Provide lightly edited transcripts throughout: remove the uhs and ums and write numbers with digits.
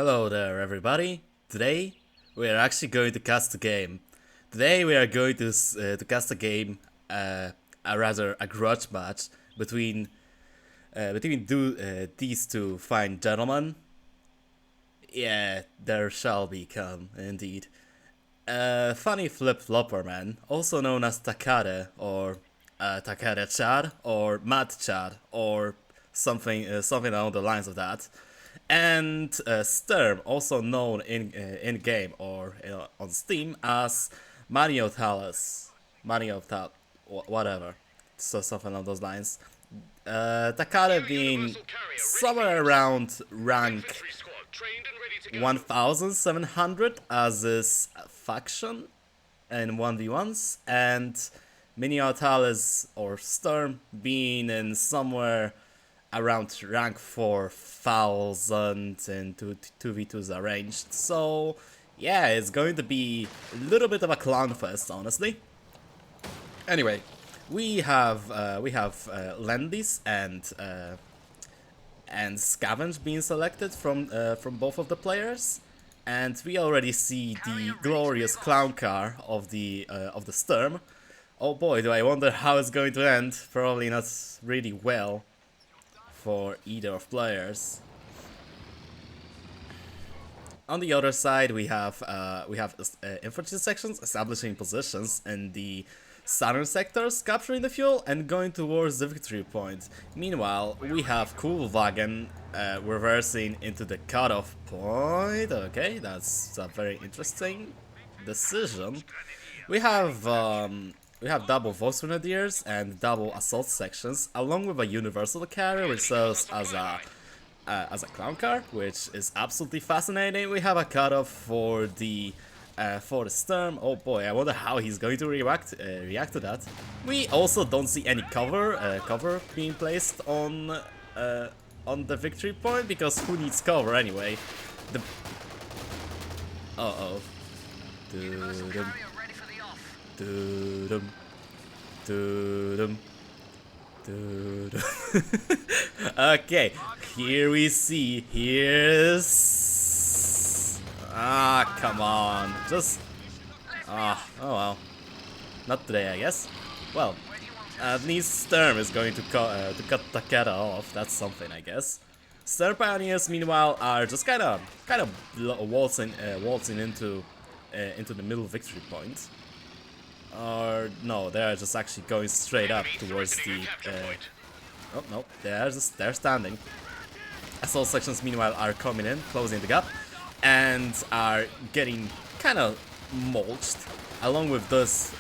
Hello there, everybody. Today we are actually going to cast a game. Today we are going to cast a game, a grudge match between these two fine gentlemen. Yeah, there shall be come indeed. Funny flip-flopper man, also known as Takade or Takade Chad or Mad Chad or something along the lines of that. And Sturm, also known in game or on Steam as Mario Talis, whatever, so something along those lines. Takade being somewhere around rank 1700 as his faction in 1v1s, and Mini Talis or Sturm being in somewhere around rank 4000 and 2v2s arranged. So yeah, it's going to be a little bit of a clown fest, honestly. Anyway, we have lend-lease and scavenge being selected from both of the players, and we already see the glorious clown car of the Sturm. Oh boy, do I wonder how it's going to end. Probably not really well for either of players. On the other side, we have infantry sections establishing positions in the southern sectors, capturing the fuel and going towards the victory point. Meanwhile, we have Wagen reversing into the cutoff point. Okay, that's a very interesting decision. We have double Vox Grenadiers and double assault sections, along with a universal carrier which serves as a clown car, which is absolutely fascinating. We have a cutoff for the Sturm. Oh boy, I wonder how he's going to react to that. We also don't see any cover being placed on the victory point, because who needs cover anyway? The Okay, here we see, here's... come on, just... oh well. Not today, I guess. Well, at least Sturm is going to cut Takade off, that's something, I guess. Sturm Pioneers, meanwhile, are just kind of waltzing into the middle victory point. Or no, they're just actually going straight up towards the. Oh no, they're standing. Assault sections, meanwhile, are coming in, closing the gap, and are getting kind of mulched. Along with this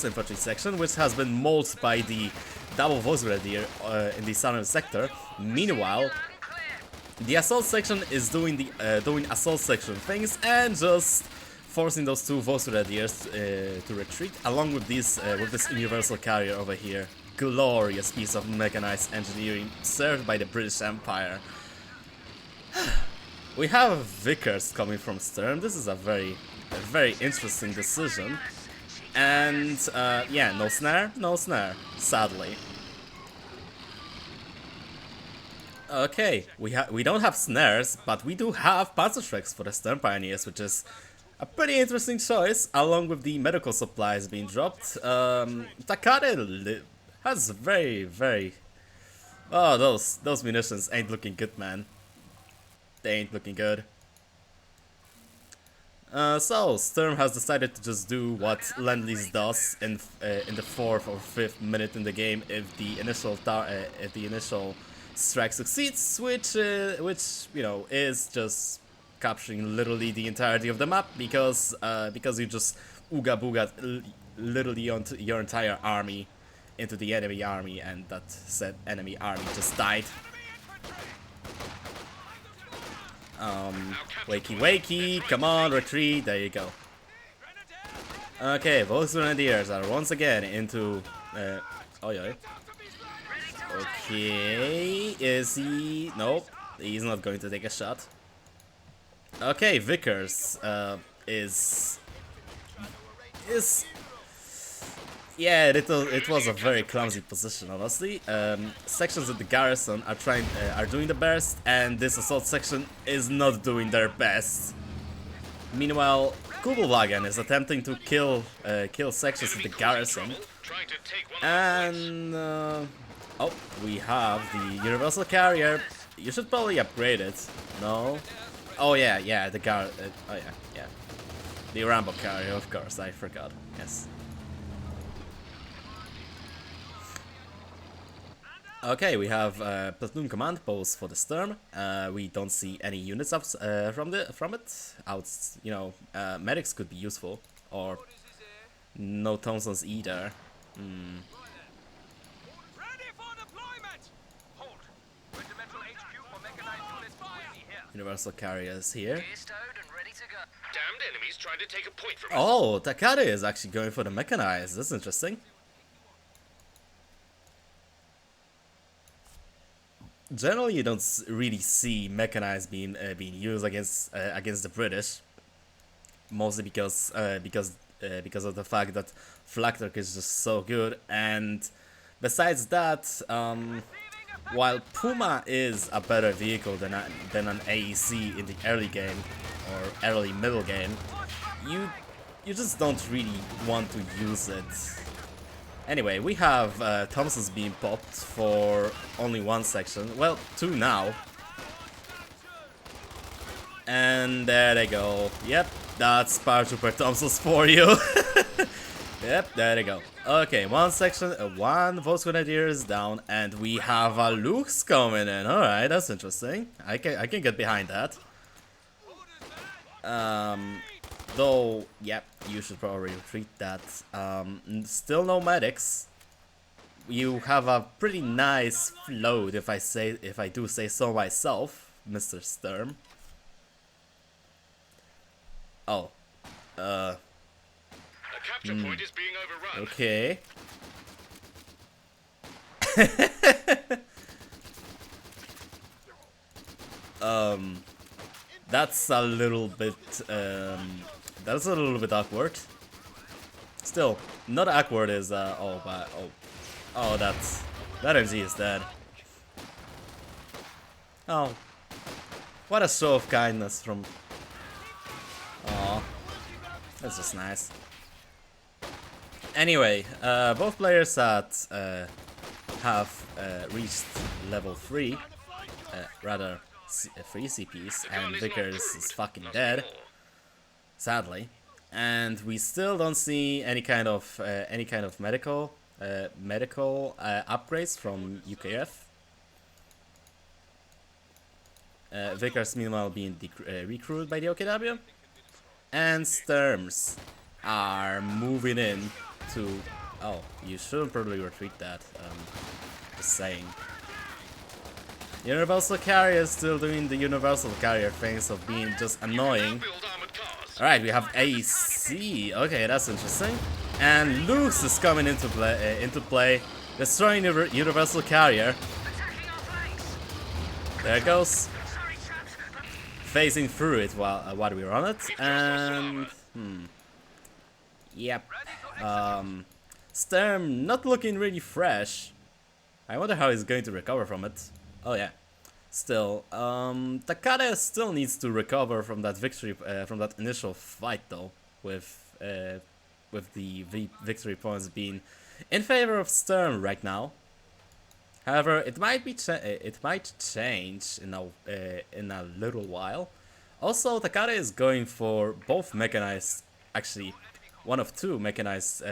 infantry section, which has been mulched by the double Vox Grenadier in the southern sector. Meanwhile, the assault section is doing assault section things and just forcing those two Vox Grenadiers to retreat, along with this universal carrier over here. Glorious piece of mechanized engineering served by the British Empire. We have Vickers coming from Sturm. This is a very interesting decision. And yeah, no snare, sadly. Okay, we don't have snares, but we do have Panzerschrecks for the Sturm Pioneers, which is a pretty interesting choice, along with the medical supplies being dropped. Takade has very... oh, those munitions ain't looking good, man. They ain't looking good. So Sturm has decided to just do what lend-lease does in the 4th or 5th minute in the game if the initial strike succeeds, which you know is just capturing literally the entirety of the map, because you just ooga booga literally onto your entire army into the enemy army, and that said enemy army just died. Wakey, come on, retreat, there you go. Okay, Vox Grenadiers are once again into... oh yeah. Okay, is he... nope, he's not going to take a shot. Okay, Vickers is Yeah, it was a very clumsy position, honestly. Sections of the garrison are doing the best, and this assault section is not doing their best. Meanwhile, Kubelwagen is attempting to kill sections of the garrison, and oh, we have the universal carrier. You should probably upgrade it. No? Oh yeah, the oh yeah, the Rambo carrier, of course. I forgot. Yes. Okay, we have platoon command post for the Sturm. We don't see any units up from it. Medics could be useful, or no Thompsons either. Universal carriers here. Damned enemies trying to take a point from us. Oh, Takade is actually going for the mechanized. That's interesting. Generally, you don't really see mechanized being used against the British, mostly because of the fact that Flak Turk is just so good. And besides that, while Puma is a better vehicle than an AEC in the early game or early middle game, you just don't really want to use it. Anyway, we have Thompsons being popped for only one section. Well, two now. And there they go. Yep, that's Paratrooper Thompsons for you. Yep, there they go. Okay, one section, one Volksgrenadier is down, and we have a Lux coming in. Alright, that's interesting. I can get behind that. Though, yep, you should probably retreat that. Still no medics. You have a pretty nice float, if I do say so myself, Mr. Sturm. Oh, A capture point is being overrun. okay. That's a little bit awkward. Still, not awkward is that MG is dead. Oh, what a show of kindness from. Oh, that's just nice. Anyway, both players have reached level 3, rather 3 CPs, and Vickers is fucking dead, sadly. And we still don't see any kind of medical upgrades from UKF. Vickers meanwhile being recruited by the OKW, and Sturms are moving in to. Oh, you shouldn't probably retreat that. Just saying. Universal Carrier is still doing the Universal Carrier things of being just annoying. Alright, we have AC. Okay, that's interesting. And Lux is coming into play, destroying the Universal Carrier. There it goes. Phasing through it while we're on it. And yep. Sturm not looking really fresh. I wonder how he's going to recover from it. Oh yeah. Still, Takade still needs to recover from that victory, from that initial fight though, with the victory points being in favor of Sturm right now. However, it might change in a little while. Also, Takade is going for both mechanized, actually, one of two mechanized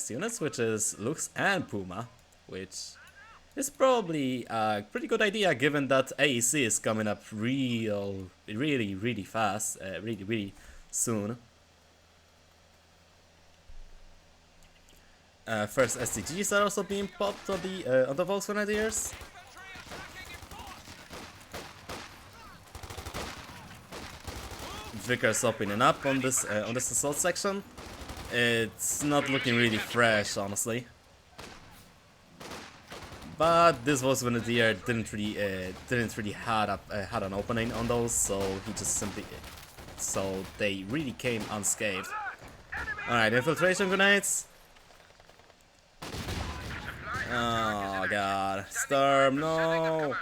units, which is Lux and Puma, which is probably a pretty good idea given that AEC is coming up really fast, really soon. First STGs are also being popped on the Volksgrenadiers. Vickers opening up on this assault section. It's not looking really fresh, honestly. But this Volksgrenadier didn't really had an opening on those, so they really came unscathed. All right, infiltration grenades. Oh god. Sturm, no!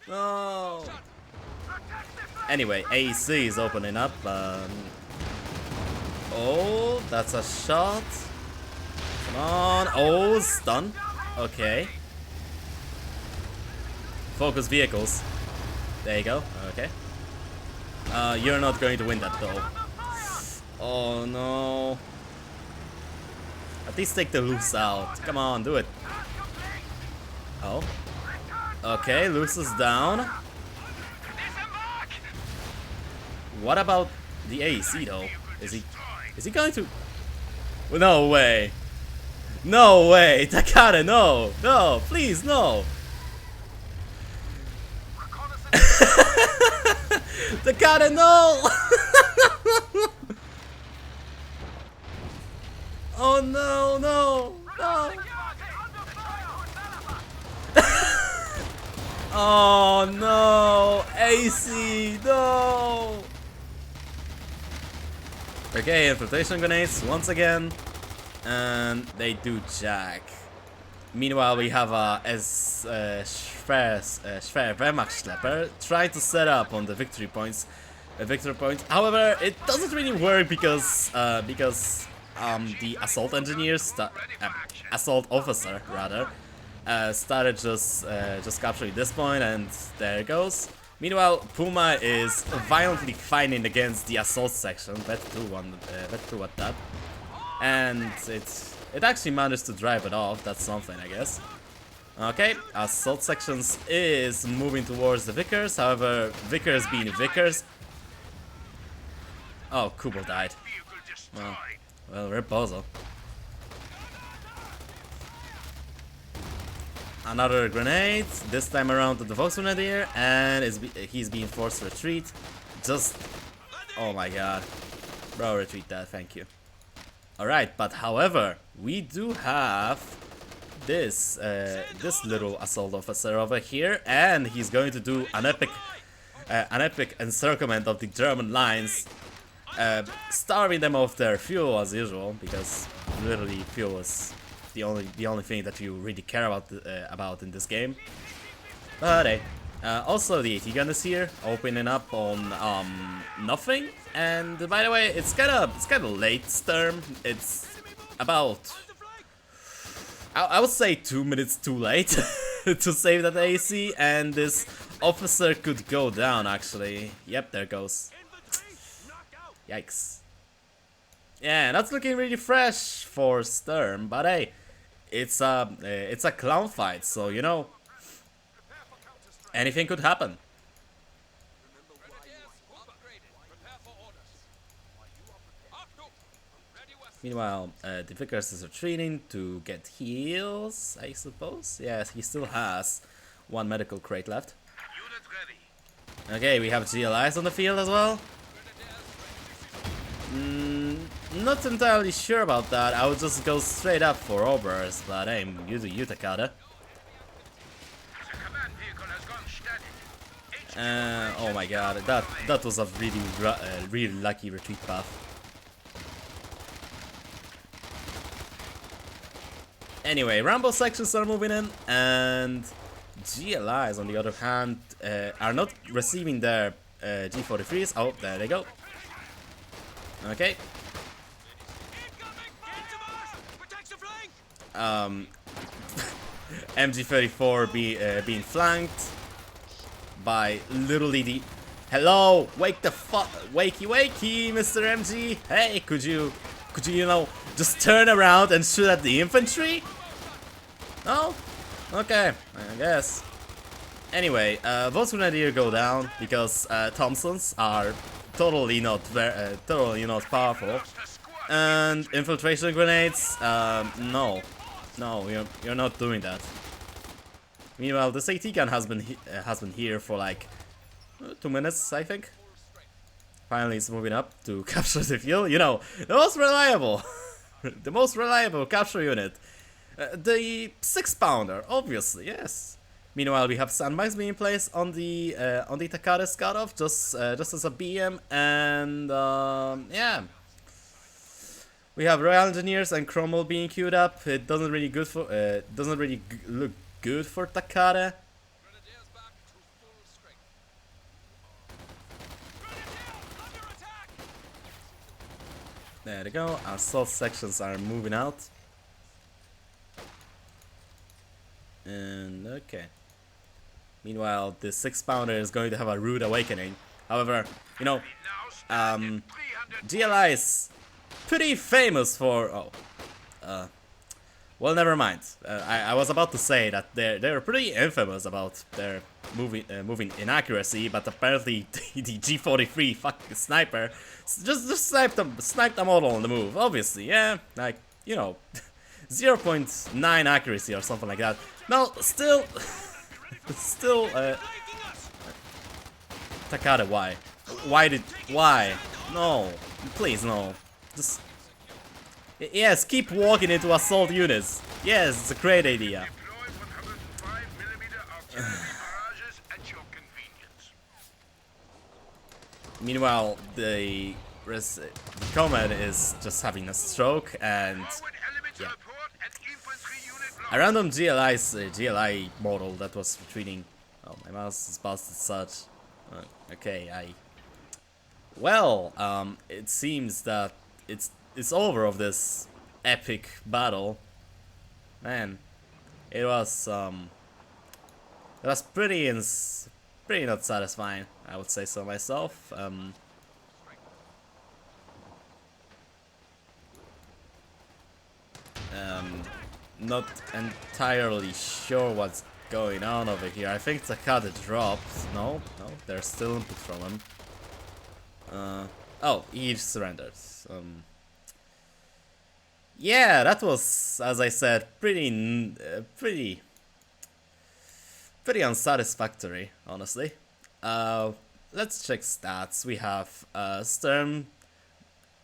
No! Anyway, AC is opening up. Oh, that's a shot. Come on. Oh, stun. Okay. Focus vehicles. There you go. Okay. You're not going to win that though. Oh no. At least take the loose out. Come on, do it. Oh. Okay, loose is down. What about the AEC though? Is he going to? No way. No way. Takade, no. No, please, no. Takade, no. Oh no, no, no. Oh no, AC, no. Okay, infiltration grenades once again, and they do jack. Meanwhile, we have a Schwer Wehrmachtsschlepper trying to set up on the victory points. However, it doesn't really work because the assault engineers, assault officer rather, started just capturing this point, and there it goes. Meanwhile, Puma is violently fighting against the assault section. Bet 2 at that, and it actually managed to drive it off. That's something, I guess. Okay, assault sections is moving towards the Vickers. However, Vickers being Vickers. Oh, Kubo died. Well, Reposo. Another grenade, this time around to the Volksgrenadier, and he's being forced to retreat. Just... oh my god. Bro, retreat that, thank you. Alright, but however, we do have this little assault officer over here, and he's going to do an epic encirclement of the German lines, starving them of their fuel as usual, because literally fuel is the only thing that you really care about in this game. But hey, also the AT gun is here, opening up on nothing. And by the way, it's kind of late, Sturm. It's about, I would say, 2 minutes too late to save that AC, and this officer could go down actually. Yep, there goes. Yikes. Yeah, that's looking really fresh for Sturm, but hey, it's a clown fight, so you know, anything could happen. Meanwhile, the Vickers is retreating to get heals, I suppose. Yes, he still has one medical crate left. Okay, we have GLIs on the field as well. Not entirely sure about that. I would just go straight up for Obers, but hey, you do you, Takade. Oh my god, that was a really lucky retreat path. Anyway, Rambo sections are moving in, and GLIs on the other hand are not receiving their G43s. Oh, there they go. Okay. MG34 being flanked by literally the... Hello, wake the fuck, wakey, Mr. MG. Hey, could you know, just turn around and shoot at the infantry? No? Okay, I guess. Anyway, Volksgrenadier go down because Thompsons are totally not powerful, and infiltration grenades, no, you're not doing that. Meanwhile, this AT gun has been here for like 2 minutes, I think. Finally, it's moving up to capture the fuel. You know, the most reliable, the most reliable capture unit, the 6-pounder, obviously, yes. Meanwhile, we have sandbags being placed on the Takade Scout-Off, just as a BM, and yeah. We have Royal Engineers and Cromwell being queued up. It doesn't really good for look good for Takade. Grenadiers back to full strength. There we go. Assault sections are moving out. And okay. Meanwhile, the 6-pounder is going to have a rude awakening. However, you know, GLI is pretty famous for. Well, never mind. I was about to say that they're pretty infamous about their moving inaccuracy, but apparently the G43 fucking sniper just sniped a model on the move. Obviously, yeah, like you know, 0.9 accuracy or something like that. No, still, Takade, why? Why? No, please no. Just. Yes, keep walking into assault units. Yes, it's a great idea. Meanwhile, the Comet is just having a stroke, and yeah. A random GLI model that was retreating. Oh, my mouse is busted such. Okay, well, it seems that it's over of this epic battle. Man, it was pretty not satisfying, I would say so myself. Not entirely sure what's going on over here. I think Takade dropped. No, there's still input from him. Oh, he surrendered. Yeah, that was, as I said, pretty unsatisfactory, honestly. Let's check stats. We have Sturm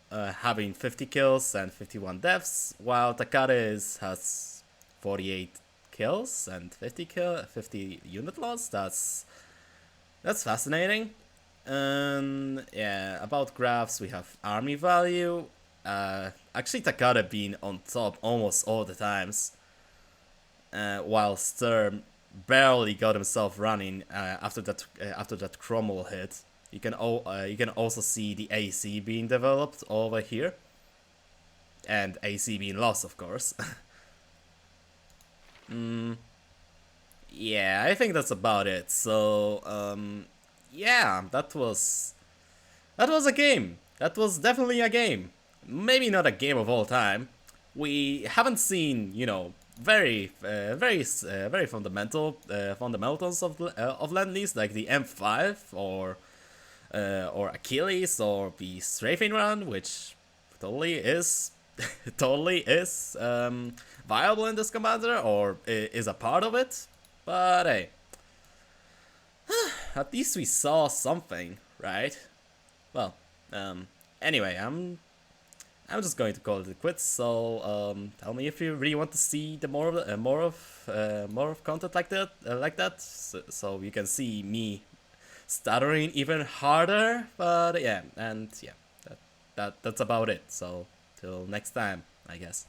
having 50 kills and 51 deaths, while Takade has 48 kills and 50 unit loss. That's fascinating. Yeah, about graphs, we have army value. Actually, Takade being on top almost all the times, while Sturm barely got himself running after that Cromwell hit. You can also see the AC being developed over here, and AC being lost, of course. Yeah, I think that's about it. So, yeah, that was a game. That was definitely a game. Maybe not a game of all time. We haven't seen, you know, very fundamentals of lend-lease, like the M5 or Achilles or the strafing run, which totally is viable in this commander or is a part of it. But hey, at least we saw something, right? Well, anyway, I'm just going to call it quits. So tell me if you really want to see the more of content like that, so you can see me stuttering even harder. But yeah, and yeah, that's about it. So till next time, I guess.